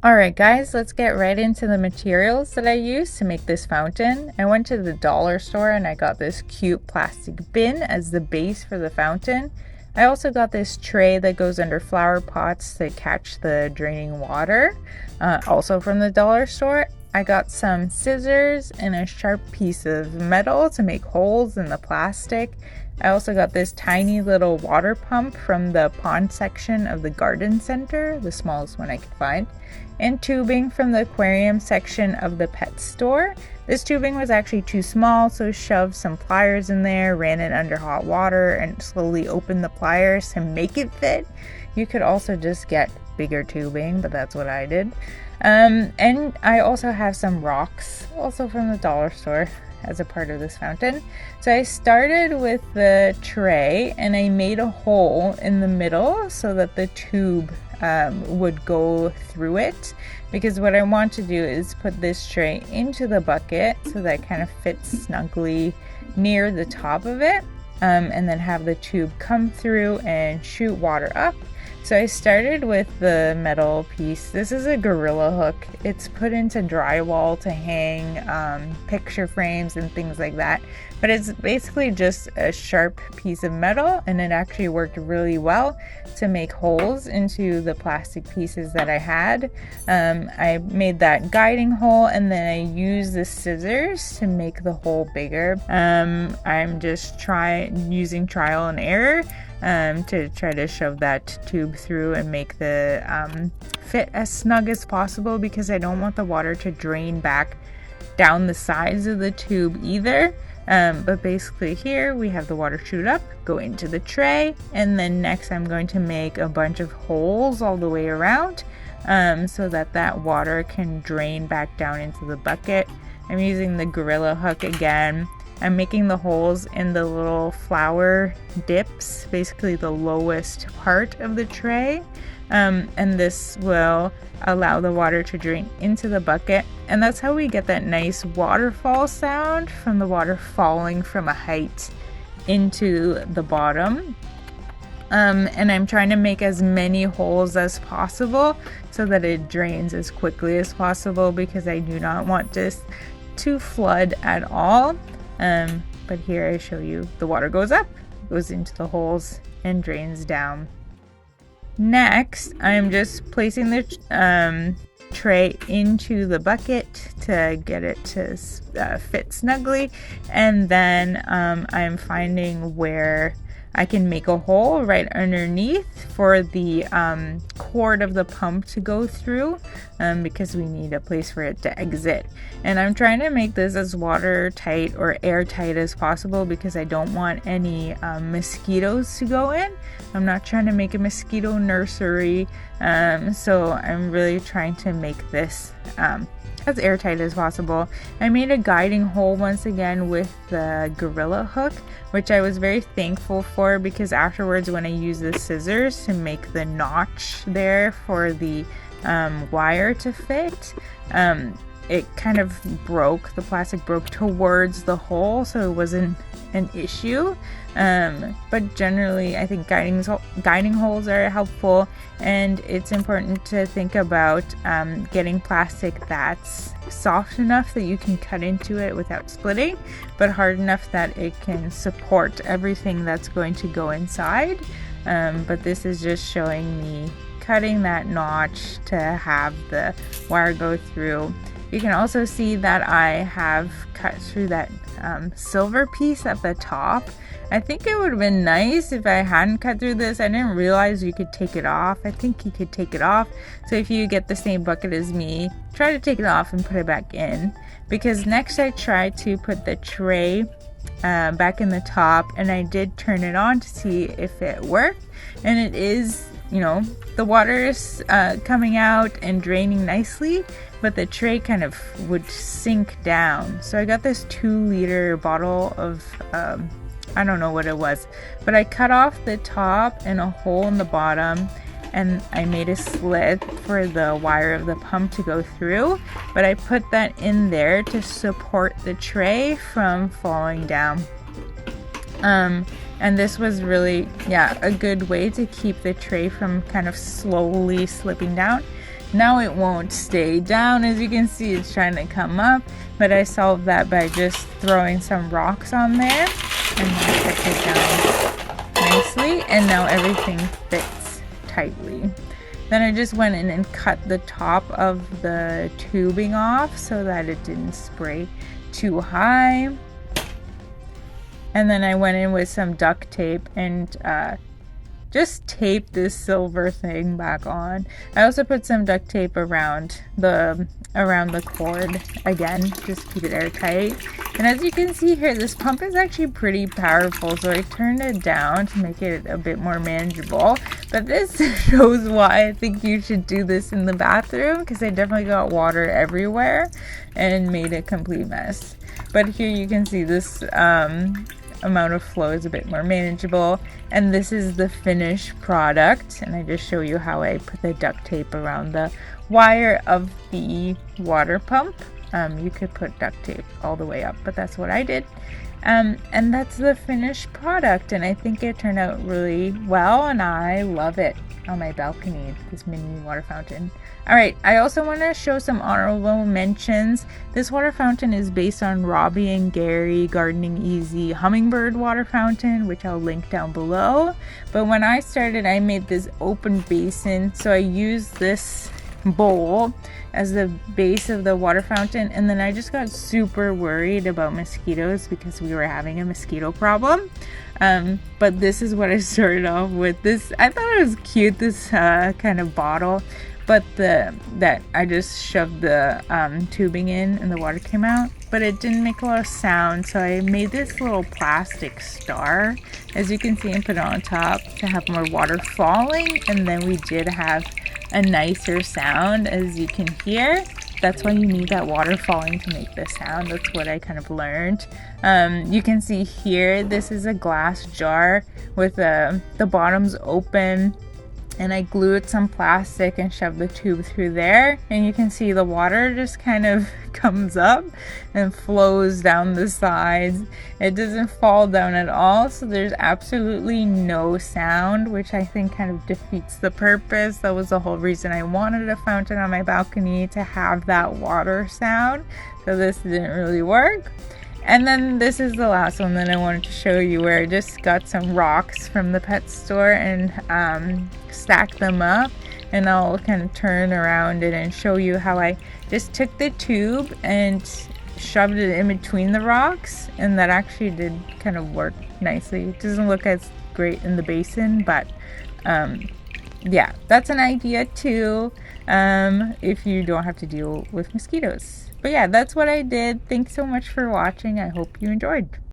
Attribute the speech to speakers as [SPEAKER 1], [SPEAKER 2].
[SPEAKER 1] Alright guys, let's get right into the materials that I used to make this fountain. I went to the dollar store and I got this cute plastic bin as the base for the fountain. I also got this tray that goes under flower pots to catch the draining water, also from the dollar store. I got some scissors and a sharp piece of metal to make holes in the plastic. I also got this tiny little water pump from the pond section of the garden center, the smallest one I could find, and tubing from the aquarium section of the pet store. This tubing was actually too small, so shoved some pliers in there, ran it under hot water, and slowly opened the pliers to make it fit. You could also just get bigger tubing, but that's what I did. And I also have some rocks, also from the dollar store, as a part of this fountain. So I started with the tray and I made a hole in the middle so that the tube would go through it, because what I want to do is put this tray into the bucket so that it kind of fits snugly near the top of it, and then have the tube come through and shoot water up. So I started with the metal piece. This is a gorilla hook. It's put into drywall to hang picture frames and things like that. But it's basically just a sharp piece of metal, and it actually worked really well to make holes into the plastic pieces that I had. I made that guiding hole, and then I used the scissors to make the hole bigger. I'm just using trial and error to try to shove that tube through and make the fit as snug as possible, because I don't want the water to drain back down the sides of the tube either. But basically here we have the water shoot up, go into the tray, and then next I'm going to make a bunch of holes all the way around so that water can drain back down into the bucket. I'm using the gorilla hook again. I'm making the holes in the little flower dips, basically the lowest part of the tray, and this will allow the water to drain into the bucket, and that's how we get that nice waterfall sound from the water falling from a height into the bottom. And I'm trying to make as many holes as possible so that it drains as quickly as possible, because I do not want this to flood at all. But here I show you the water goes up, goes into the holes, and drains down. Next, I'm just placing the tray into the bucket to get it to fit snugly, and then I'm finding where I can make a hole right underneath for the cord of the pump to go through, because we need a place for it to exit. And I'm trying to make this as watertight or airtight as possible, because I don't want any mosquitoes to go in. I'm not trying to make a mosquito nursery, so I'm really trying to make this as airtight as possible. I made a guiding hole once again with the gorilla hook, which I was very thankful for, because afterwards when I used the scissors to make the notch there for the wire to fit, it kind of broke, the plastic broke towards the hole, so it wasn't an issue. But generally I think guiding holes are helpful, and it's important to think about getting plastic that's soft enough that you can cut into it without splitting, but hard enough that it can support everything that's going to go inside. But this is just showing me cutting that notch to have the wire go through. You can also see that I have cut through that silver piece at the top. I think it would have been nice if I hadn't cut through this. I didn't realize you could take it off. I think you could take it off. So if you get the same bucket as me, try to take it off and put it back in. Because next I tried to put the tray back in the top, and I did turn it on to see if it worked. And it is, the water is coming out and draining nicely, but the tray kind of would sink down. So I got this 2-liter bottle of I don't know what it was, but I cut off the top and a hole in the bottom, and I made a slit for the wire of the pump to go through, but I put that in there to support the tray from falling down. And this was really, a good way to keep the tray from kind of slowly slipping down. Now it won't stay down. As you can see, it's trying to come up, but I solved that by just throwing some rocks on there, and that kept it down nicely, and now everything fits tightly. Then I just went in and cut the top of the tubing off so that it didn't spray too high. And then I went in with some duct tape and just tape this silver thing back on. I also put some duct tape around the cord again, just keep it airtight. And as you can see here, this pump is actually pretty powerful, so I turned it down to make it a bit more manageable. But this shows why I think you should do this in the bathroom, because I definitely got water everywhere and made a complete mess. But here you can see this amount of flow is a bit more manageable, and this is the finished product. And I just show you how I put the duct tape around the wire of the water pump. You could put duct tape all the way up, but that's what I did. And that's the finished product, and I think it turned out really well, and I love it on my balcony, this mini water fountain. Alright, I also want to show some honorable mentions. This water fountain is based on Robbie and Gary Gardening Easy Hummingbird water fountain, which I'll link down below. But when I started, I made this open basin, so I used this bowl as the base of the water fountain, and then I just got super worried about mosquitoes because we were having a mosquito problem. But this is what I started off with. This, I thought it was cute, this kind of bottle, but that I just shoved the tubing in and the water came out, but it didn't make a lot of sound, so I made this little plastic star, as you can see, and put it on top to have more water falling, and then we did have a nicer sound, as you can hear. That's why you need that water falling to make this sound. That's what I kind of learned. You can see here, this is a glass jar with the bottoms open, and I glued some plastic and shoved the tube through there, and you can see the water just kind of comes up and flows down the sides. It doesn't fall down at all, so there's absolutely no sound, which I think kind of defeats the purpose. That was the whole reason I wanted a fountain on my balcony, to have that water sound, so this didn't really work. And then this is the last one that I wanted to show you, where I just got some rocks from the pet store and stacked them up, and I'll kind of turn around it and show you how I just took the tube and shoved it in between the rocks, and that actually did kind of work nicely. It doesn't look as great in the basin, but yeah, that's an idea too, if you don't have to deal with mosquitoes. But yeah, that's what I did. Thanks so much for watching. I hope you enjoyed.